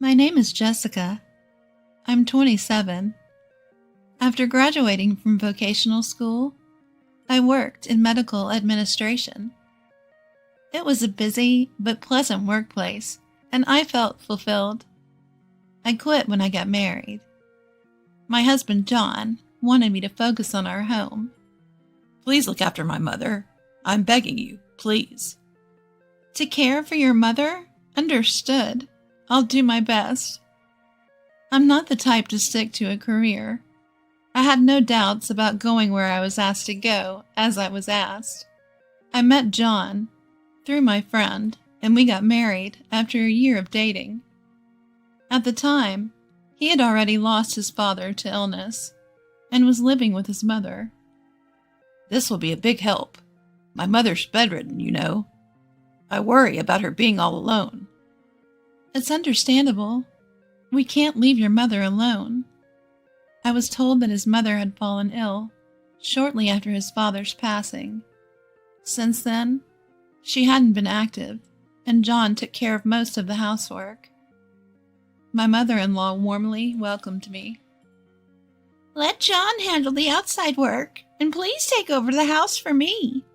My name is Jessica. I'm 27. After graduating from vocational school, I worked in medical administration. It was a busy but pleasant workplace, and I felt fulfilled. I quit when I got married. My husband, John, wanted me to focus on our home. Please look after my mother. I'm begging you, please. To care for your mother? Understood. I'll do my best. I'm not the type to stick to a career. I had no doubts about going where I was asked to go, as I was asked. I met John through my friend, and we got married after a year of dating. At the time, he had already lost his father to illness and was living with his mother. This will be a big help. My mother's bedridden, you know. I worry about her being all alone. It's understandable. We can't leave your mother alone. I was told that his mother had fallen ill shortly after his father's passing. Since then, she hadn't been active, and John took care of most of the housework. My mother-in-law warmly welcomed me. Let John handle the outside work, and please take over the house for me.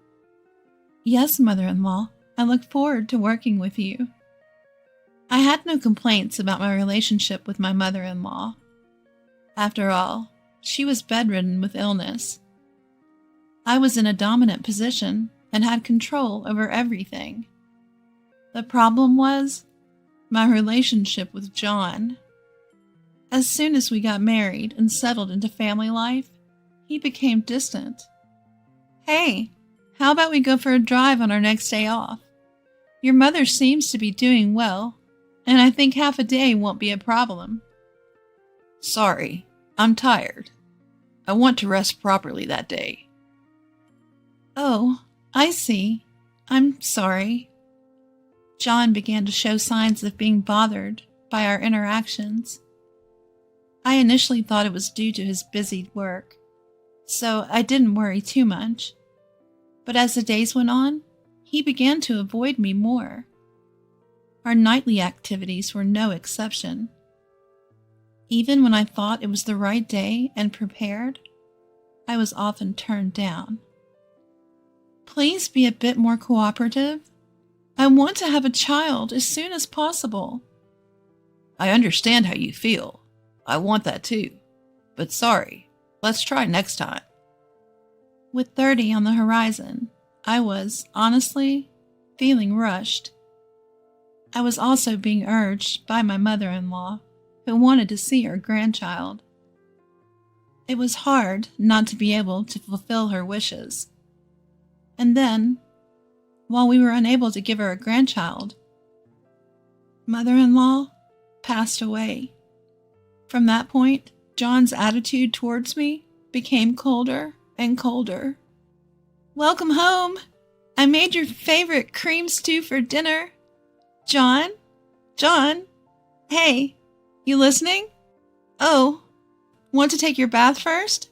Yes, mother-in-law. I look forward to working with you. I had no complaints about my relationship with my mother-in-law. After all, she was bedridden with illness. I was in a dominant position and had control over everything. The problem was my relationship with John. As soon as we got married and settled into family life, he became distant. Hey, how about we go for a drive on our next day off? Your mother seems to be doing well, and I think half a day won't be a problem. Sorry, I'm tired. I want to rest properly that day. Oh, I see. I'm sorry. John began to show signs of being bothered by our interactions. I initially thought it was due to his busy work, so I didn't worry too much. But as the days went on, he began to avoid me more. Our nightly activities were no exception. Even when I thought it was the right day and prepared, I was often turned down. Please be a bit more cooperative. I want to have a child as soon as possible. I understand how you feel. I want that too. But sorry, let's try next time. With 30 on the horizon, I was, honestly, feeling rushed. I was also being urged by my mother-in-law, who wanted to see her grandchild. It was hard not to be able to fulfill her wishes. And then, while we were unable to give her a grandchild, mother-in-law passed away. From that point, John's attitude towards me became colder and colder. Welcome home! I made your favorite cream stew for dinner. John? John? Hey, you listening? Oh, want to take your bath first?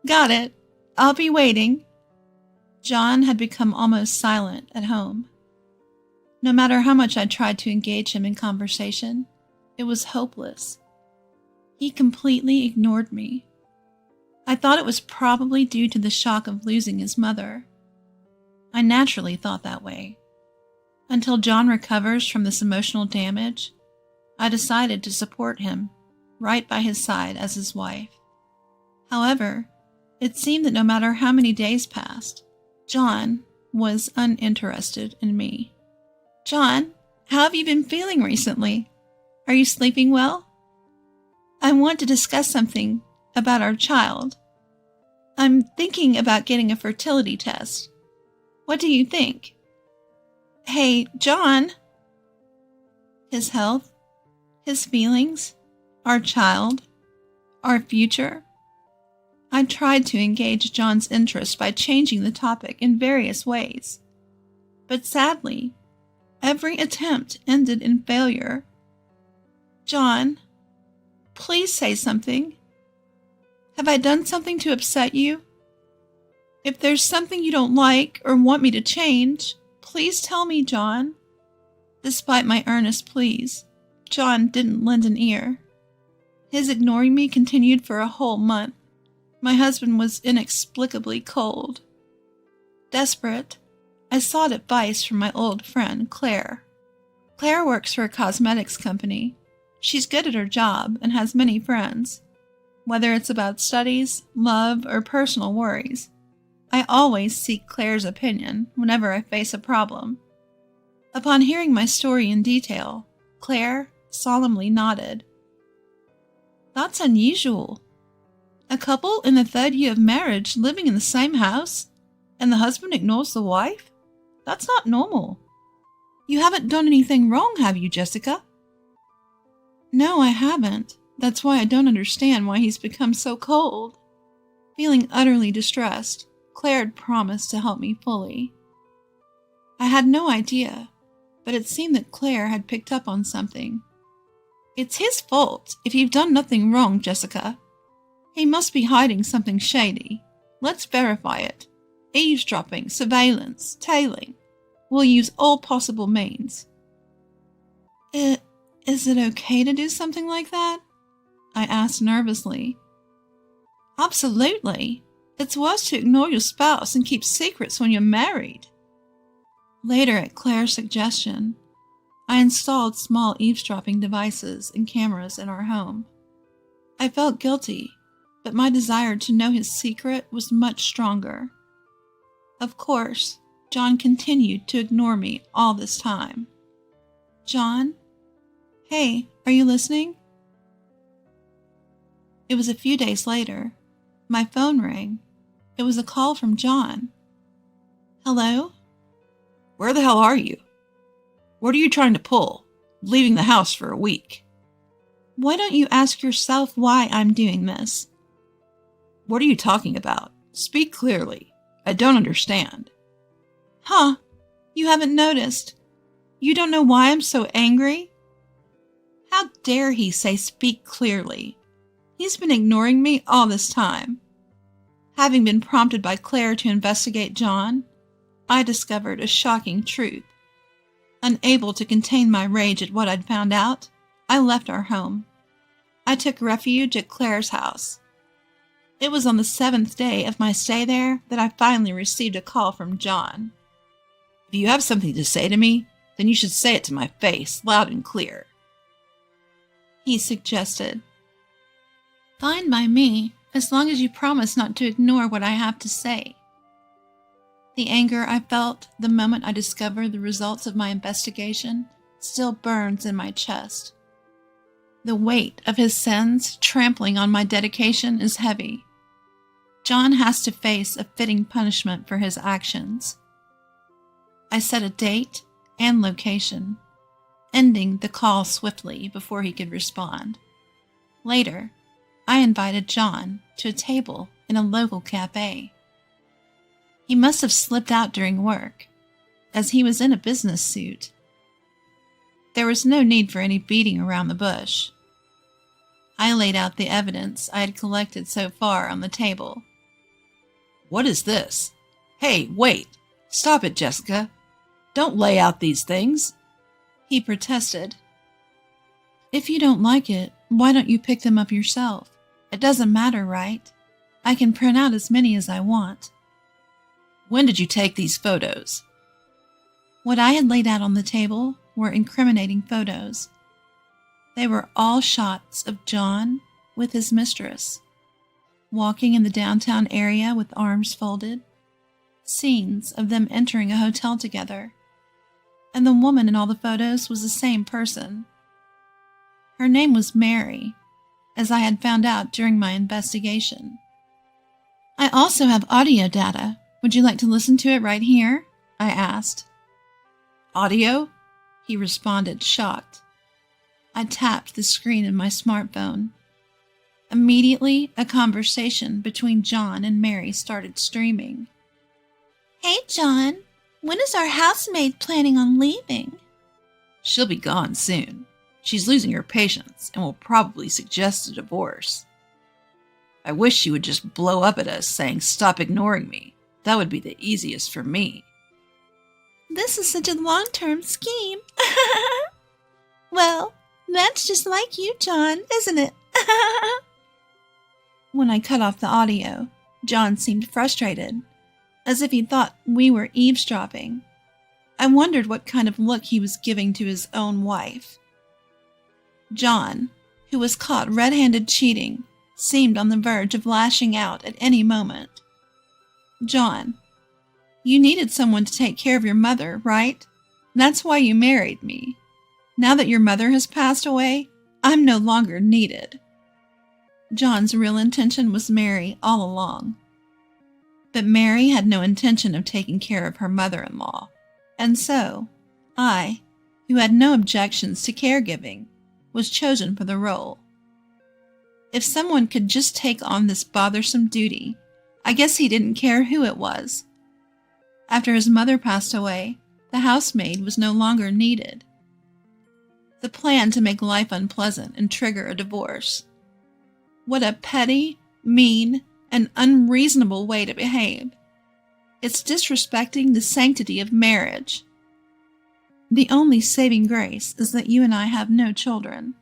Got it. I'll be waiting. John had become almost silent at home. No matter how much I tried to engage him in conversation, it was hopeless. He completely ignored me. I thought it was probably due to the shock of losing his mother. I naturally thought that way. Until John recovers from this emotional damage, I decided to support him, right by his side as his wife. However, it seemed that no matter how many days passed, John was uninterested in me. John, how have you been feeling recently? Are you sleeping well? I want to discuss something about our child. I'm thinking about getting a fertility test. What do you think? Hey, John. His health, his feelings, our child, our future. I tried to engage John's interest by changing the topic in various ways. But sadly, every attempt ended in failure. John, please say something. Have I done something to upset you? If there's something you don't like or want me to change, please tell me, John. Despite my earnest pleas, John didn't lend an ear. His ignoring me continued for a whole month. My husband was inexplicably cold. Desperate, I sought advice from my old friend, Claire. Claire works for a cosmetics company. She's good at her job and has many friends. Whether it's about studies, love, or personal worries, I always seek Claire's opinion whenever I face a problem. Upon hearing my story in detail, Claire solemnly nodded. That's unusual. A couple in the third year of marriage living in the same house, and the husband ignores the wife? That's not normal. You haven't done anything wrong, have you, Jessica? No, I haven't. That's why I don't understand why he's become so cold. Feeling utterly distressed, Claire had promised to help me fully. I had no idea, but it seemed that Claire had picked up on something. It's his fault if you've done nothing wrong, Jessica. He must be hiding something shady. Let's verify it. Eavesdropping, surveillance, tailing. We'll use all possible means. Is it okay to do something like that? I asked nervously. Absolutely. It's worse to ignore your spouse and keep secrets when you're married. Later, at Claire's suggestion, I installed small eavesdropping devices and cameras in our home. I felt guilty, but my desire to know his secret was much stronger. Of course, John continued to ignore me all this time. John? Hey, are you listening? It was a few days later. My phone rang. It was a call from John. Hello? Where the hell are you? What are you trying to pull? Leaving the house for a week. Why don't you ask yourself why I'm doing this? What are you talking about? Speak clearly. I don't understand. Huh? You haven't noticed? You don't know why I'm so angry? How dare he say speak clearly? He's been ignoring me all this time. Having been prompted by Claire to investigate John, I discovered a shocking truth. Unable to contain my rage at what I'd found out, I left our home. I took refuge at Claire's house. It was on the 7th day of my stay there that I finally received a call from John. If you have something to say to me, then you should say it to my face, loud and clear. He suggested. Fine by me, as long as you promise not to ignore what I have to say. The anger I felt the moment I discovered the results of my investigation still burns in my chest. The weight of his sins trampling on my dedication is heavy. John has to face a fitting punishment for his actions. I set a date and location, ending the call swiftly before he could respond. Later, I invited John to a table in a local cafe. He must have slipped out during work, as he was in a business suit. There was no need for any beating around the bush. I laid out the evidence I had collected so far on the table. What is this? Hey, wait! Stop it, Jessica! Don't lay out these things! He protested. If you don't like it, why don't you pick them up yourself? It doesn't matter, right? I can print out as many as I want. When did you take these photos? What I had laid out on the table were incriminating photos. They were all shots of John with his mistress, walking in the downtown area with arms folded, scenes of them entering a hotel together, and the woman in all the photos was the same person. Her name was Mary, as I had found out during my investigation. I also have audio data. Would you like to listen to it right here? I asked. Audio? He responded, shocked. I tapped the screen of my smartphone. Immediately, a conversation between John and Mary started streaming. Hey, John, when is our housemaid planning on leaving? She'll be gone soon. She's losing her patience and will probably suggest a divorce. I wish she would just blow up at us saying, "Stop ignoring me." That would be the easiest for me. This is such a long-term scheme. Well, That's just like you, John, isn't it? When I cut off the audio, John seemed frustrated, as if he thought we were eavesdropping. I wondered what kind of look he was giving to his own wife. John, who was caught red-handed cheating, seemed on the verge of lashing out at any moment. John, you needed someone to take care of your mother, right? That's why you married me. Now that your mother has passed away, I'm no longer needed. John's real intention was Mary all along. But Mary had no intention of taking care of her mother-in-law, and so I, who had no objections to caregiving, was chosen for the role. If someone could just take on this bothersome duty, I guess he didn't care who it was. After his mother passed away, the housemaid was no longer needed. The plan to make life unpleasant and trigger a divorce. What a petty, mean, and unreasonable way to behave. It's disrespecting the sanctity of marriage. The only saving grace is that you and I have no children.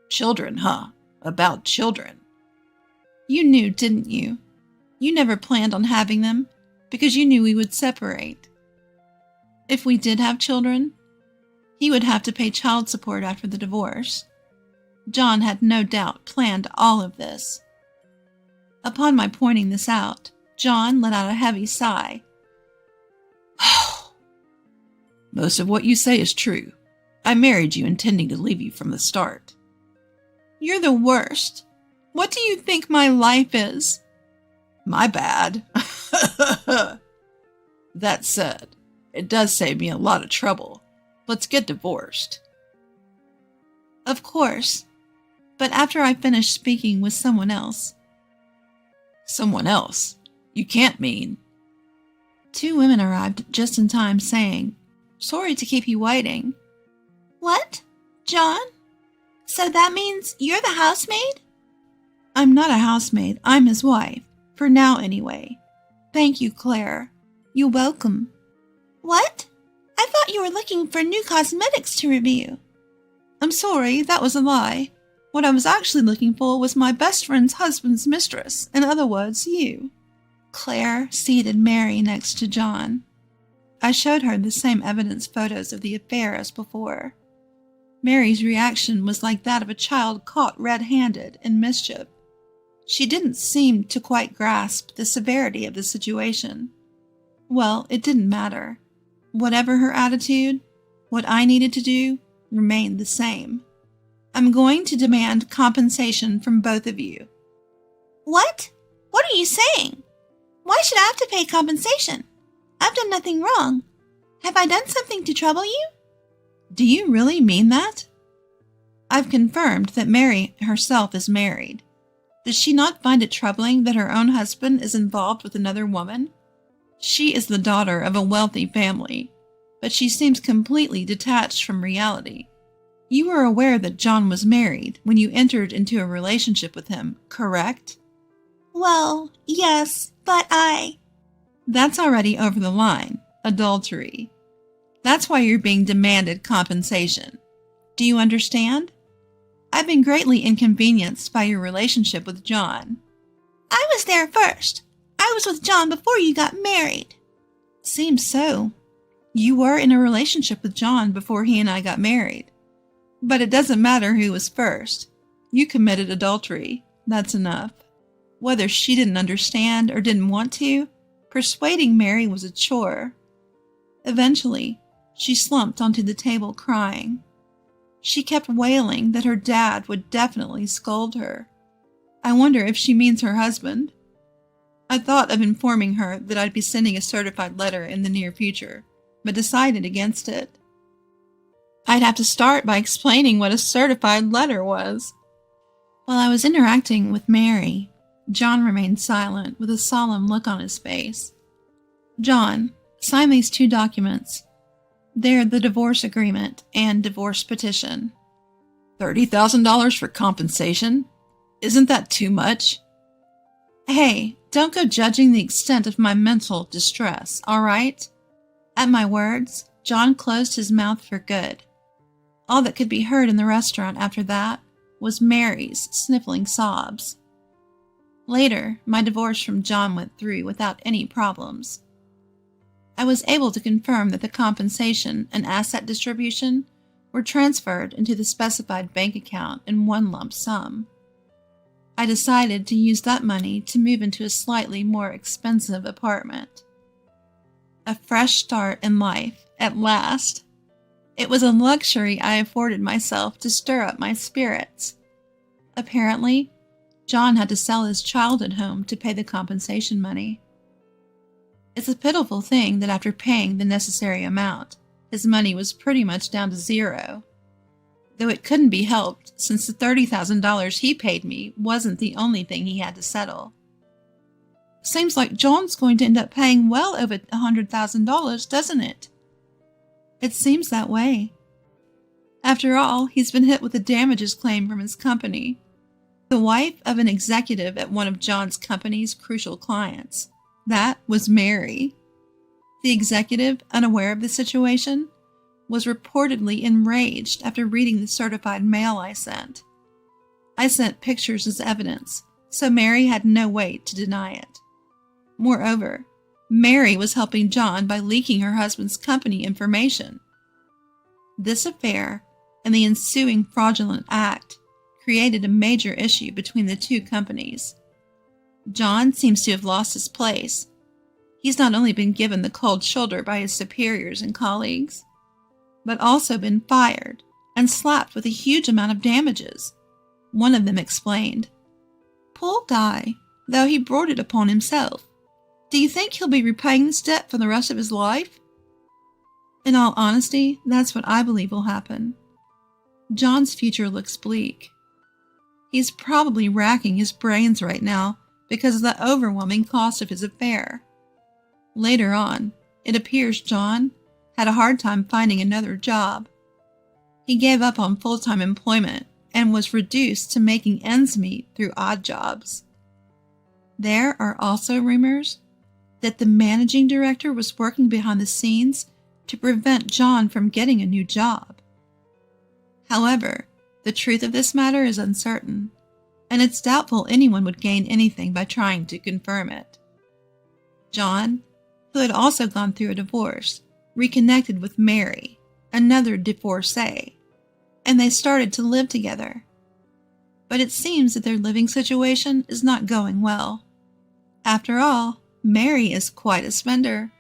Children, huh? About children. You knew, didn't you? You never planned on having them because you knew we would separate. If we did have children, he would have to pay child support after the divorce. John had no doubt planned all of this. Upon my pointing this out, John let out a heavy sigh. Most of what you say is true. I married you intending to leave you from the start. You're the worst. What do you think my life is? My bad. That said, it does save me a lot of trouble. Let's get divorced. Of course. But after I finish speaking with someone else. Someone else? You can't mean... 2 women arrived just in time saying, "Sorry to keep you waiting." What? John? So that means you're the housemaid? I'm not a housemaid. I'm his wife. For now, anyway. Thank you, Claire. You're welcome. What? I thought you were looking for new cosmetics to review. I'm sorry, that was a lie. What I was actually looking for was my best friend's husband's mistress, in other words, you. Claire seated Mary next to John. I showed her the same evidence photos of the affair as before. Mary's reaction was like that of a child caught red-handed in mischief. She didn't seem to quite grasp the severity of the situation. Well, it didn't matter. Whatever her attitude, what I needed to do remained the same. I'm going to demand compensation from both of you. What? What are you saying? Why should I have to pay compensation? I've done nothing wrong. Have I done something to trouble you? Do you really mean that? I've confirmed that Mary herself is married. Does she not find it troubling that her own husband is involved with another woman? She is the daughter of a wealthy family, but she seems completely detached from reality. You were aware that John was married when you entered into a relationship with him, correct? Well, yes, but That's already over the line. Adultery. That's why you're being demanded compensation. Do you understand? I've been greatly inconvenienced by your relationship with John. I was there first. I was with John before you got married. Seems so. You were in a relationship with John before he and I got married. But it doesn't matter who was first. You committed adultery. That's enough. Whether she didn't understand or didn't want to, persuading Mary was a chore. Eventually, she slumped onto the table crying. She kept wailing that her dad would definitely scold her. I wonder if she means her husband. I thought of informing her that I'd be sending a certified letter in the near future, but decided against it. I'd have to start by explaining what a certified letter was. While I was interacting with Mary, John remained silent with a solemn look on his face. John, sign these 2 documents. They're the divorce agreement and divorce petition. $30,000 for compensation? Isn't that too much? Hey, don't go judging the extent of my mental distress, all right? At my words, John closed his mouth for good. All that could be heard in the restaurant after that was Mary's sniffling sobs. Later, my divorce from John went through without any problems. I was able to confirm that the compensation and asset distribution were transferred into the specified bank account in one lump sum. I decided to use that money to move into a slightly more expensive apartment. A fresh start in life, at last. It was a luxury I afforded myself to stir up my spirits. Apparently, John had to sell his childhood home to pay the compensation money. It's a pitiful thing that after paying the necessary amount, his money was pretty much down to zero. Though it couldn't be helped since the $30,000 he paid me wasn't the only thing he had to settle. Seems like John's going to end up paying well over $100,000, doesn't it? It seems that way. After all, he's been hit with a damages claim from his company. The wife of an executive at one of John's company's crucial clients. That was Mary. The executive, unaware of the situation, was reportedly enraged after reading the certified mail I sent. I sent pictures as evidence, so Mary had no way to deny it. Moreover, Mary was helping John by leaking her husband's company information. This affair and the ensuing fraudulent act created a major issue between the two companies. John seems to have lost his place. He's not only been given the cold shoulder by his superiors and colleagues, but also been fired and slapped with a huge amount of damages. One of them explained, "Poor guy, though he brought it upon himself. Do you think he'll be repaying this debt for the rest of his life?" In all honesty, that's what I believe will happen. John's future looks bleak. He's probably racking his brains right now because of the overwhelming cost of his affair. Later on, it appears John had a hard time finding another job. He gave up on full-time employment and was reduced to making ends meet through odd jobs. There are also rumors that the managing director was working behind the scenes to prevent John from getting a new job. However, the truth of this matter is uncertain, and it's doubtful anyone would gain anything by trying to confirm it. John, who had also gone through a divorce, reconnected with Mary, another divorcee, and they started to live together. But it seems that their living situation is not going well. After all, Mary is quite a spender.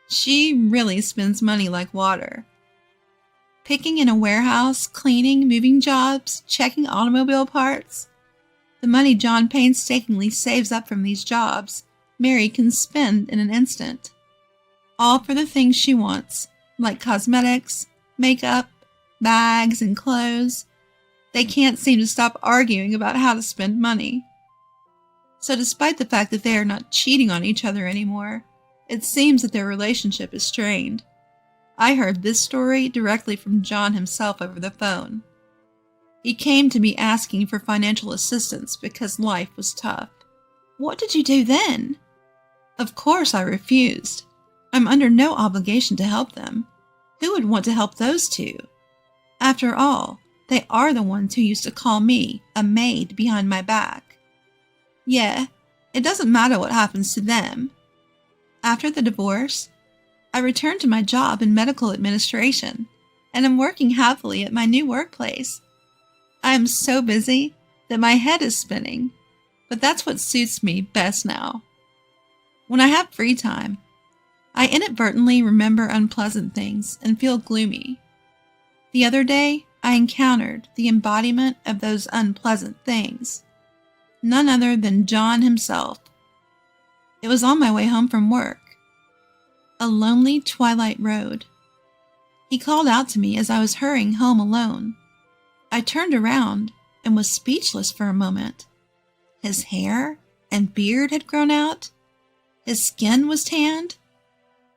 She really spends money like water. Picking in a warehouse, cleaning, moving jobs, checking automobile parts. The money John painstakingly saves up from these jobs, Mary can spend in an instant. All for the things she wants, like cosmetics, makeup, bags, and clothes. They can't seem to stop arguing about how to spend money. So despite the fact that they are not cheating on each other anymore, it seems that their relationship is strained. I heard this story directly from John himself over the phone. He came to me asking for financial assistance because life was tough. What did you do then? Of course I refused. I'm under no obligation to help them. Who would want to help those two? After all, they are the ones who used to call me a maid behind my back. Yeah, it doesn't matter what happens to them. After the divorce, I returned to my job in medical administration, and am working happily at my new workplace. I am so busy that my head is spinning, but that's what suits me best now. When I have free time, I inadvertently remember unpleasant things and feel gloomy. The other day, I encountered the embodiment of those unpleasant things. None other than John himself. It was on my way home from work. A lonely twilight road. He called out to me as I was hurrying home alone. I turned around and was speechless for a moment. His hair and beard had grown out. His skin was tanned.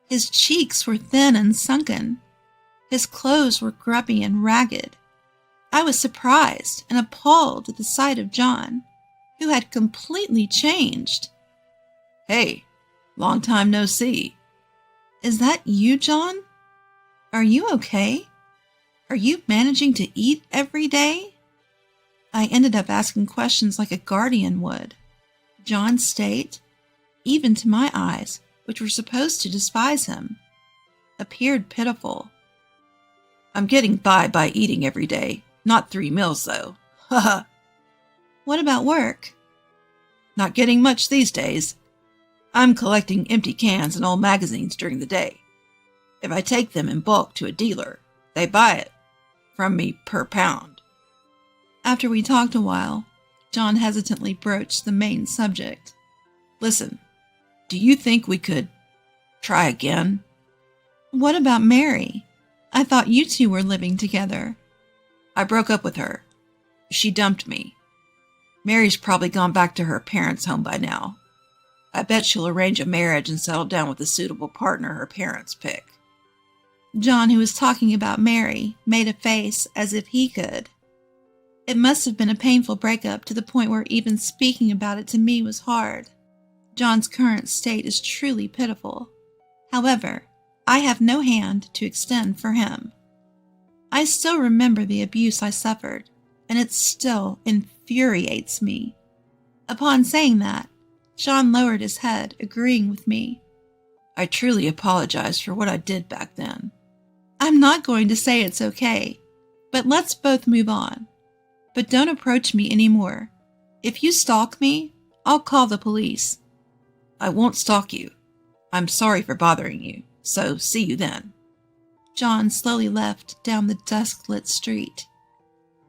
His cheeks were thin and sunken. His clothes were grubby and ragged. I was surprised and appalled at the sight of John, who had completely changed. "Hey, long time no see." Is that you, John? Are you okay? Are you managing to eat every day? I ended up asking questions like a guardian would. John's state, even to my eyes, which were supposed to despise him, appeared pitiful. I'm getting by eating every day. Not 3 meals, though. Haha. What about work? Not getting much these days. I'm collecting empty cans and old magazines during the day. If I take them in bulk to a dealer, they buy it from me per pound. After we talked a while, John hesitantly broached the main subject. Listen, do you think we could try again? What about Mary? I thought you two were living together. I broke up with her. She dumped me. Mary's probably gone back to her parents' home by now. I bet she'll arrange a marriage and settle down with a suitable partner her parents pick. John, who was talking about Mary, made a face as if he could. It must have been a painful breakup to the point where even speaking about it to me was hard. John's current state is truly pitiful. However, I have no hand to extend for him. I still remember the abuse I suffered, and it still infuriates me. Upon saying that, John lowered his head, agreeing with me. I truly apologize for what I did back then. I'm not going to say it's okay, but let's both move on. But don't approach me anymore. If you stalk me, I'll call the police. I won't stalk you. I'm sorry for bothering you, so see you then. John slowly left down the dusk-lit street.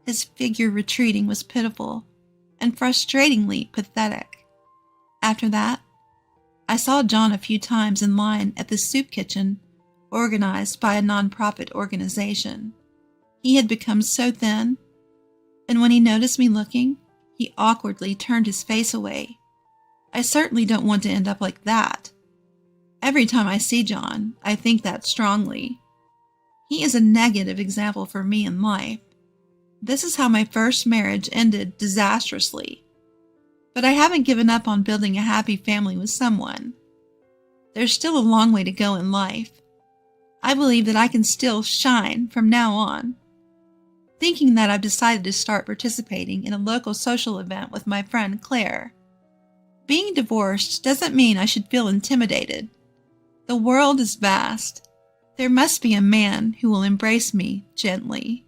His figure retreating was pitiful and frustratingly pathetic. After that, I saw John a few times in line at the soup kitchen organized by a nonprofit organization. He had become so thin, and when he noticed me looking, he awkwardly turned his face away. I certainly don't want to end up like that. Every time I see John, I think that strongly. He is a negative example for me in life. This is how my first marriage ended disastrously. But I haven't given up on building a happy family with someone. There's still a long way to go in life. I believe that I can still shine from now on. Thinking that, I've decided to start participating in a local social event with my friend Claire. Being divorced doesn't mean I should feel intimidated. The world is vast. There must be a man who will embrace me gently.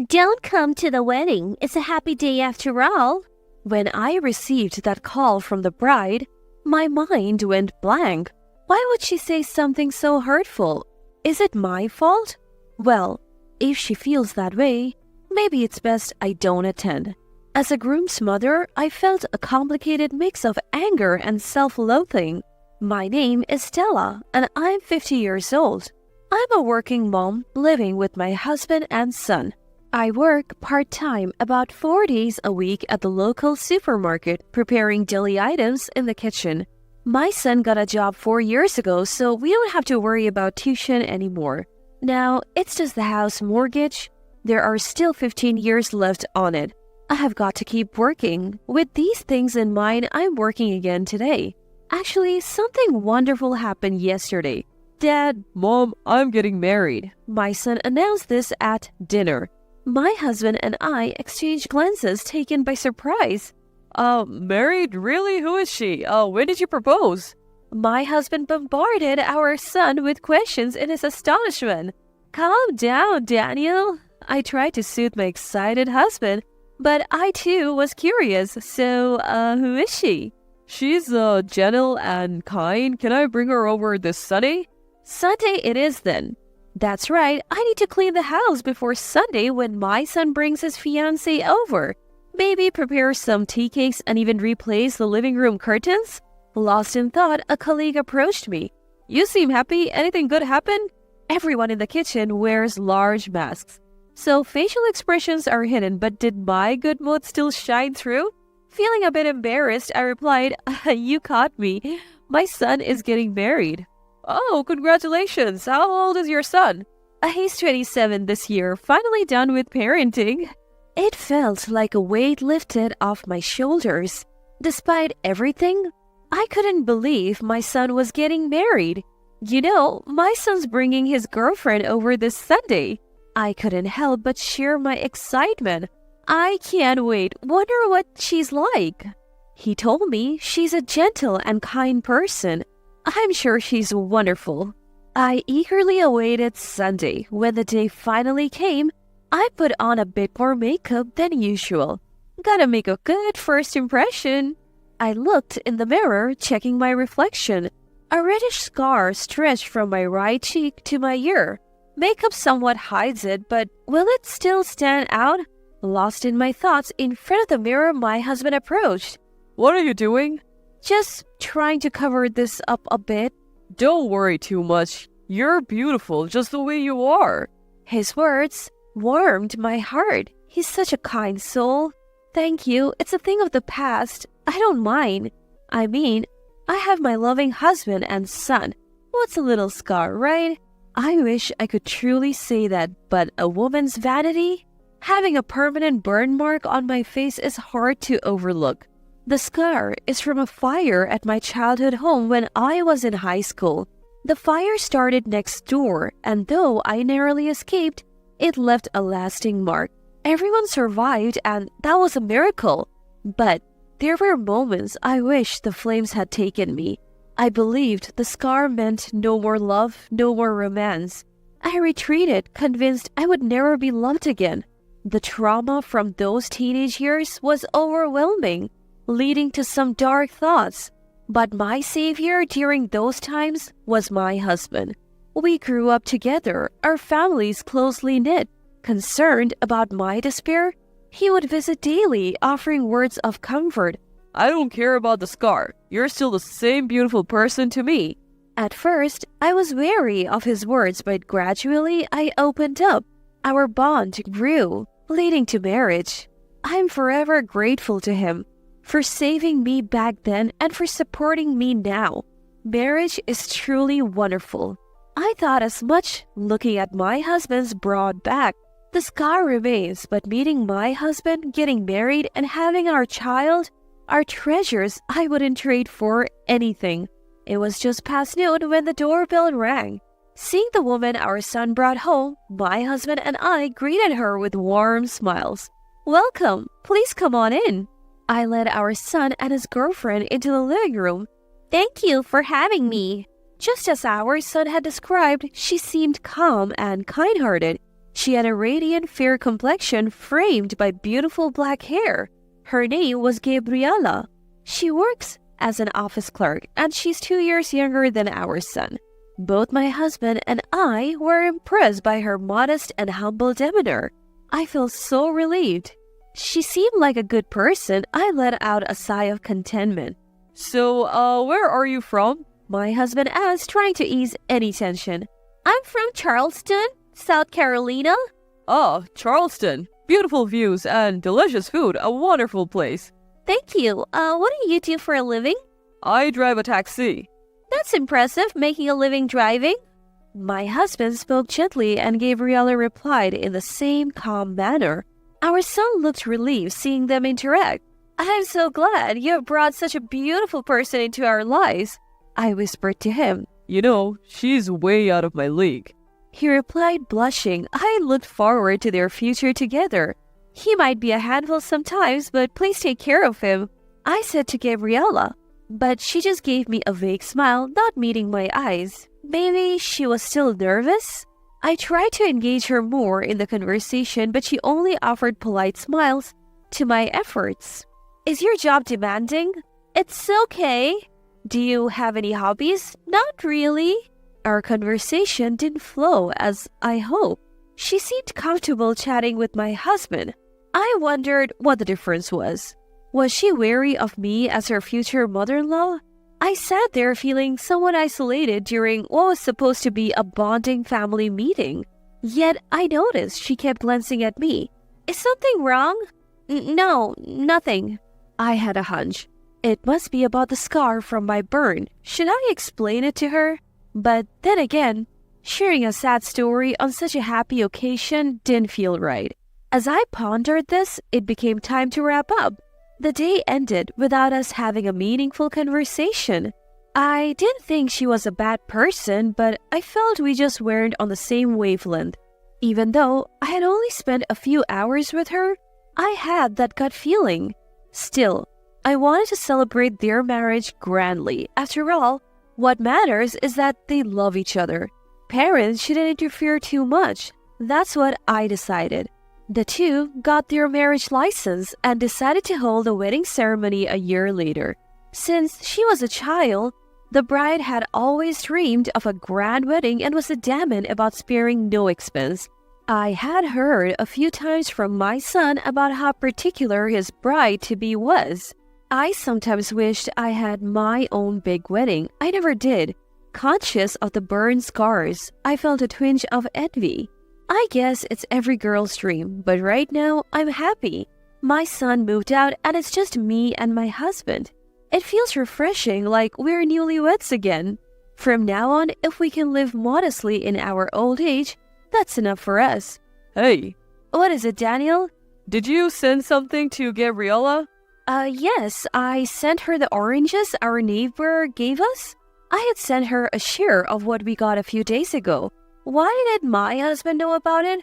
Don't come to the wedding. It's a happy day after all. When I received that call from the bride, my mind went blank. Why would she say something so hurtful? Is it my fault? Well, if she feels that way, maybe it's best I don't attend. As a groom's mother, I felt a complicated mix of anger and self-loathing. My name is Stella, and I'm 50 years old. I'm a working mom living with my husband and son. I work part-time about 4 days a week at the local supermarket, preparing daily items in the kitchen. My son got a job 4 years ago, so we don't have to worry about tuition anymore. Now, it's just the house mortgage. There are still 15 years left on it. I have got to keep working. With these things in mind, I'm working again today. Actually, something wonderful happened yesterday. Dad, Mom, I'm getting married. My son announced this at dinner. My husband and I exchanged glances taken by surprise. Married? Really? Who is she? When did you propose? My husband bombarded our son with questions in his astonishment. Calm down, Daniel. I tried to soothe my excited husband, but I too was curious. So, who is she? She's gentle and kind. Can I bring her over this Sunday? Sunday it is then. That's right. I need to clean the house before Sunday when my son brings his fiancée over. Maybe prepare some tea cakes and even replace the living room curtains? Lost in thought, a colleague approached me. You seem happy. Anything good happened? Everyone in the kitchen wears large masks, so facial expressions are hidden, but did my good mood still shine through? Feeling a bit embarrassed, I replied, You caught me. My son is getting married. Oh, congratulations. How old is your son? He's 27 this year, finally done with parenting. It felt like a weight lifted off my shoulders. Despite everything, I couldn't believe my son was getting married. You know, my son's bringing his girlfriend over this Sunday. I couldn't help but share my excitement. I can't wait. Wonder what she's like. He told me she's a gentle and kind person. I'm sure she's wonderful. I eagerly awaited Sunday. When the day finally came, I put on a bit more makeup than usual. Gotta make a good first impression. I looked in the mirror, checking my reflection. A reddish scar stretched from my right cheek to my ear. Makeup somewhat hides it, but will it still stand out? Lost in my thoughts, in front of the mirror, my husband approached. What are you doing? Just trying to cover this up a bit. Don't worry too much. You're beautiful just the way you are. His words warmed my heart. He's such a kind soul. Thank you. It's a thing of the past. I don't mind. I mean, I have my loving husband and son. What's a little scar, right? I wish I could truly say that, but a woman's vanity? Having a permanent burn mark on my face is hard to overlook. The scar is from a fire at my childhood home when I was in high school. The fire started next door, and though I narrowly escaped, it left a lasting mark. Everyone survived, and that was a miracle. But there were moments I wished the flames had taken me. I believed the scar meant no more love, no more romance. I retreated, convinced I would never be loved again. The trauma from those teenage years was overwhelming, leading to some dark thoughts. But my savior during those times was my husband. We grew up together, our families closely knit. Concerned about my despair, he would visit daily, offering words of comfort. I don't care about the scar. You're still the same beautiful person to me. At first, I was wary of his words, but gradually I opened up. Our bond grew, leading to marriage. I'm forever grateful to him for saving me back then and for supporting me now. Marriage is truly wonderful. I thought as much looking at my husband's broad back. The scar remains, but meeting my husband, getting married, and having our child are treasures I wouldn't trade for anything. It was just past noon when the doorbell rang. Seeing the woman our son brought home, my husband and I greeted her with warm smiles. Welcome, please come on in. I led our son and his girlfriend into the living room. Thank you for having me. Just as our son had described, she seemed calm and kind-hearted. She had a radiant fair complexion framed by beautiful black hair. Her name was Gabriela. She works as an office clerk, and she's 2 years younger than our son. Both my husband and I were impressed by her modest and humble demeanor. I felt so relieved. She seemed like a good person. I let out a sigh of contentment. So, where are you from? My husband asked, trying to ease any tension. I'm from Charleston, South Carolina. Ah, Charleston. Beautiful views and delicious food. A wonderful place. Thank you. What do you do for a living? I drive a taxi. That's impressive, making a living driving. My husband spoke gently and Gabriela replied in the same calm manner. Our son looked relieved seeing them interact. I'm so glad you have brought such a beautiful person into our lives, I whispered to him. You know, she's way out of my league. He replied, blushing. I looked forward to their future together. He might be a handful sometimes, but please take care of him, I said to Gabriela. But she just gave me a vague smile, not meeting my eyes. Maybe she was still nervous? I tried to engage her more in the conversation, but she only offered polite smiles to my efforts. Is your job demanding? It's okay. Do you have any hobbies? Not really. Our conversation didn't flow as I hoped. She seemed comfortable chatting with my husband. I wondered what the difference was. Was she wary of me as her future mother-in-law? I sat there feeling somewhat isolated during what was supposed to be a bonding family meeting. Yet I noticed she kept glancing at me. Is something wrong? No, nothing. I had a hunch. It must be about the scar from my burn. Should I explain it to her? But then again, sharing a sad story on such a happy occasion didn't feel right. As I pondered this, it became time to wrap up. The day ended without us having a meaningful conversation. I didn't think she was a bad person, but I felt we just weren't on the same wavelength. Even though I had only spent a few hours with her, I had that gut feeling. Still, I wanted to celebrate their marriage grandly. After all, what matters is that they love each other. Parents shouldn't interfere too much. That's what I decided. The two got their marriage license and decided to hold a wedding ceremony a year later. Since she was a child, the bride had always dreamed of a grand wedding and was adamant about sparing no expense. I had heard a few times from my son about how particular his bride-to-be was. I sometimes wished I had my own big wedding. I never did. Conscious of the burn scars, I felt a twinge of envy. I guess it's every girl's dream, but right now I'm happy. My son moved out and it's just me and my husband. It feels refreshing, like we're newlyweds again. From now on, if we can live modestly in our old age, that's enough for us. Hey, What is it, Daniel? did you send something to Gabriella? Yes, I sent her the oranges our neighbor gave us. I had sent her a share of what we got a few days ago. Why did my husband know about it?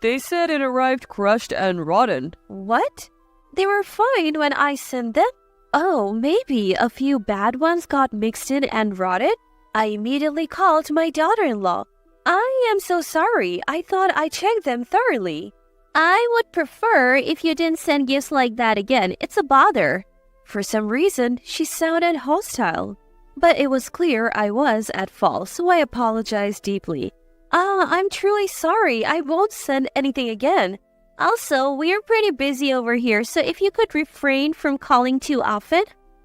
They said it arrived crushed and rotten. What? They were fine when I sent them? Oh, maybe a few bad ones got mixed in and rotted? I immediately called my daughter-in-law. I am so sorry. I thought I checked them thoroughly. I would prefer if you didn't send gifts like that again. It's a bother. For some reason, she sounded hostile. But it was clear I was at fault, so I apologized deeply. I'm truly sorry. I won't send anything again. Also, we're pretty busy over here, so if you could refrain from calling too often.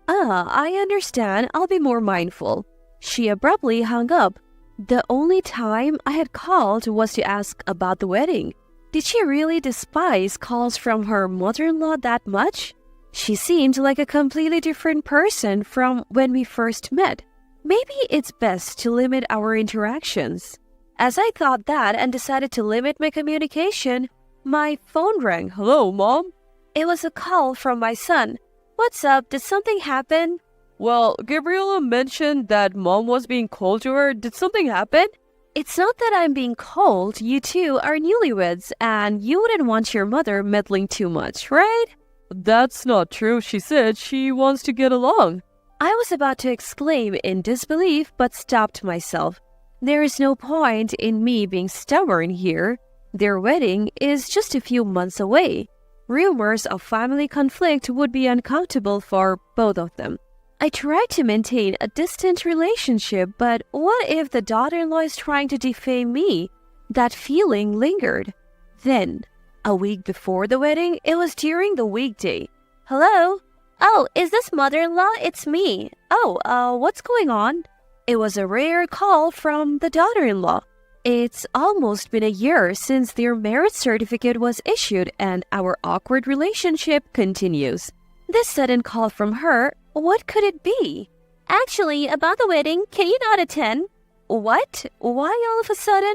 I understand. I'll be more mindful. She abruptly hung up. The only time I had called was to ask about the wedding. Did she really despise calls from her mother-in-law that much? She seemed like a completely different person from when we first met. Maybe it's best to limit our interactions. As I thought that and decided to limit my communication, my phone rang. Hello, Mom? It was a call from my son. What's up? Did something happen? Well, Gabriella mentioned that Mom was being cold to her. Did something happen? It's not that I'm being cold. You two are newlyweds, and you wouldn't want your mother meddling too much, right? That's not true. She said she wants to get along. I was about to exclaim in disbelief, but stopped myself. There is no point in me being stubborn here. Their wedding is just a few months away. Rumors of family conflict would be uncomfortable for both of them. I tried to maintain a distant relationship, but what if the daughter-in-law is trying to defame me? That feeling lingered. Then, a week before the wedding, it was during the weekday. Hello? Oh, is this mother-in-law? It's me. Oh, what's going on? It was a rare call from the daughter-in-law. It's almost been a year since their marriage certificate was issued and our awkward relationship continues. This sudden call from her, what could it be? Actually, about the wedding, can you not attend? What? Why all of a sudden?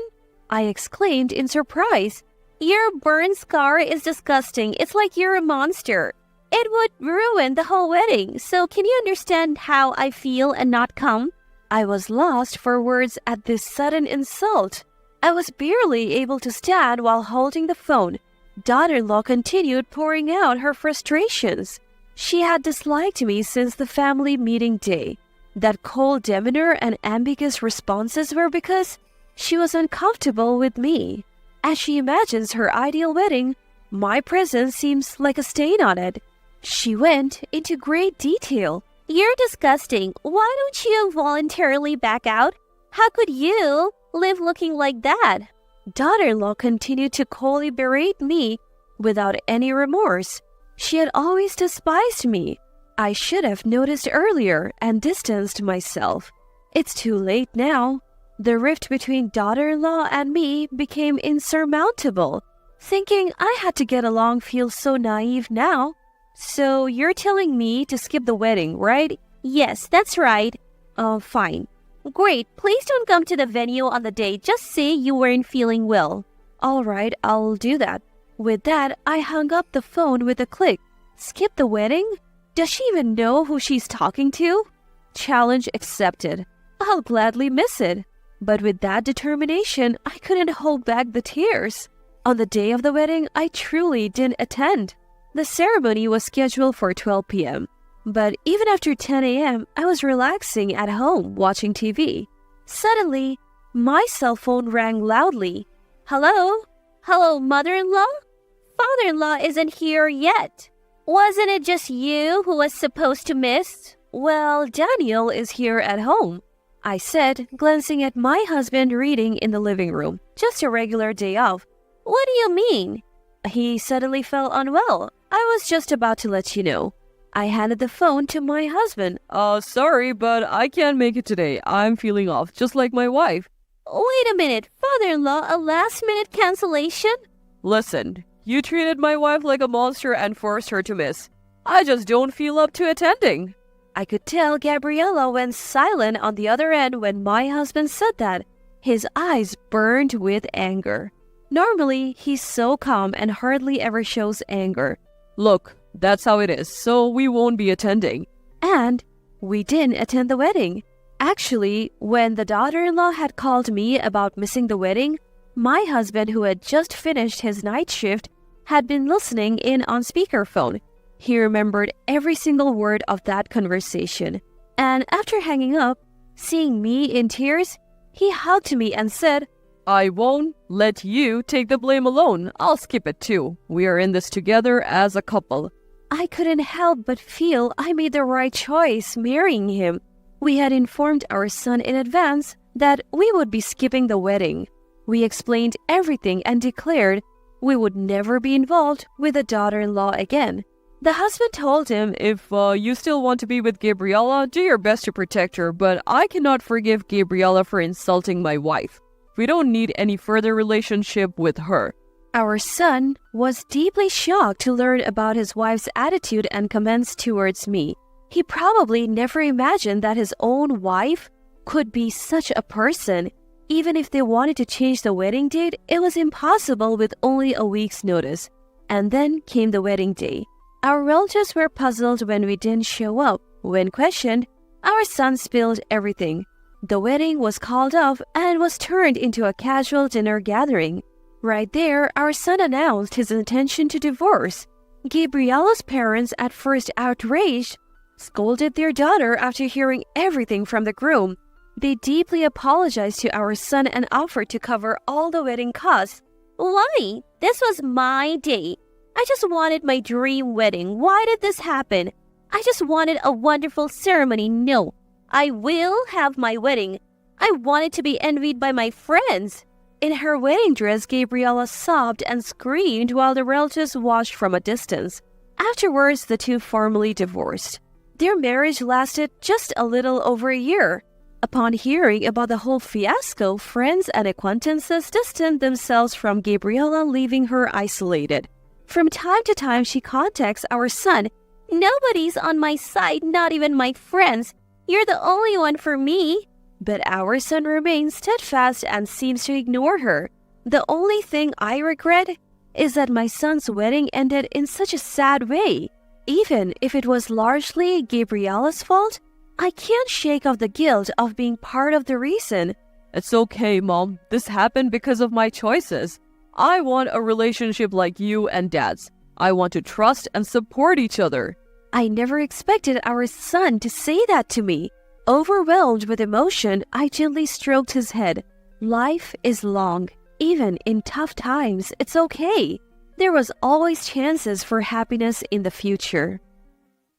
I exclaimed in surprise. Your burn scar is disgusting. It's like you're a monster. It would ruin the whole wedding. So can you understand how I feel and not come? I was lost for words at this sudden insult. I was barely able to stand while holding the phone. Daughter-in-law continued pouring out her frustrations. She had disliked me since the family meeting day. That cold demeanor and ambiguous responses were because she was uncomfortable with me. As she imagines her ideal wedding, my presence seems like a stain on it. She went into great detail. You're disgusting. Why don't you voluntarily back out? How could you live looking like that? Daughter-in-law continued to coldly berate me without any remorse. She had always despised me. I should have noticed earlier and distanced myself. It's too late now. The rift between daughter-in-law and me became insurmountable. Thinking I had to get along feels so naive now. So you're telling me to skip the wedding, right? Yes, that's right. Fine. Great. Please don't come to the venue on the day. Just say you weren't feeling well. All right, I'll do that. With that, I hung up the phone with a click. Skip the wedding? Does she even know who she's talking to? Challenge accepted. I'll gladly miss it. But with that determination, I couldn't hold back the tears. On the day of the wedding, I truly didn't attend. The ceremony was scheduled for 12 p.m. But even after 10 a.m., I was relaxing at home watching TV. Suddenly, my cell phone rang loudly. Hello? Hello, mother-in-law? Father-in-law isn't here yet. Wasn't it just you who was supposed to miss? Well, Daniel is here at home, I said, glancing at my husband reading in the living room. Just a regular day off. What do you mean? He suddenly felt unwell. I was just about to let you know. I handed the phone to my husband. Sorry, but I can't make it today. I'm feeling off, just like my wife. Wait a minute, father-in-law, a last-minute cancellation? Listen, you treated my wife like a monster and forced her to miss. I just don't feel up to attending. I could tell Gabriella went silent on the other end when my husband said that. His eyes burned with anger. Normally, he's so calm and hardly ever shows anger. Look, that's how it is, so we won't be attending. And we didn't attend the wedding. Actually, when the daughter-in-law had called me about missing the wedding, my husband, who had just finished his night shift, had been listening in on speakerphone. He remembered every single word of that conversation. And after hanging up, seeing me in tears, he hugged me and said, I won't let you take the blame alone. I'll skip it too. We are in this together as a couple. I couldn't help but feel I made the right choice marrying him. We had informed our son in advance that we would be skipping the wedding. We explained everything and declared we would never be involved with the daughter-in-law again. The husband told him, If you still want to be with Gabriella, do your best to protect her, but I cannot forgive Gabriella for insulting my wife. We don't need any further relationship with her. Our son was deeply shocked to learn about his wife's attitude and comments towards me. He probably never imagined that his own wife could be such a person. Even if they wanted to change the wedding date, it was impossible with only a week's notice. And then came the wedding day. Our relatives were puzzled when we didn't show up. When questioned, our son spilled everything. The wedding was called off and was turned into a casual dinner gathering. Right there, our son announced his intention to divorce. Gabriella's parents, at first outraged, scolded their daughter after hearing everything from the groom. They deeply apologized to our son and offered to cover all the wedding costs. Why? This was my date. I just wanted my dream wedding. Why did this happen? I just wanted a wonderful ceremony. No, I will have my wedding. I wanted to be envied by my friends. In her wedding dress, Gabriella sobbed and screamed while the relatives watched from a distance. Afterwards, the two formally divorced. Their marriage lasted just a little over a year. Upon hearing about the whole fiasco, friends and acquaintances distanced themselves from Gabriella, leaving her isolated. From time to time, she contacts our son. Nobody's on my side, not even my friends. You're the only one for me. But our son remains steadfast and seems to ignore her. The only thing I regret is that my son's wedding ended in such a sad way. Even if it was largely Gabriella's fault, I can't shake off the guilt of being part of the reason. It's okay, Mom. This happened because of my choices. I want a relationship like you and Dad's. I want to trust and support each other. I never expected our son to say that to me. Overwhelmed with emotion, I gently stroked his head. Life is long. Even in tough times, it's okay. There was always chances for happiness in the future.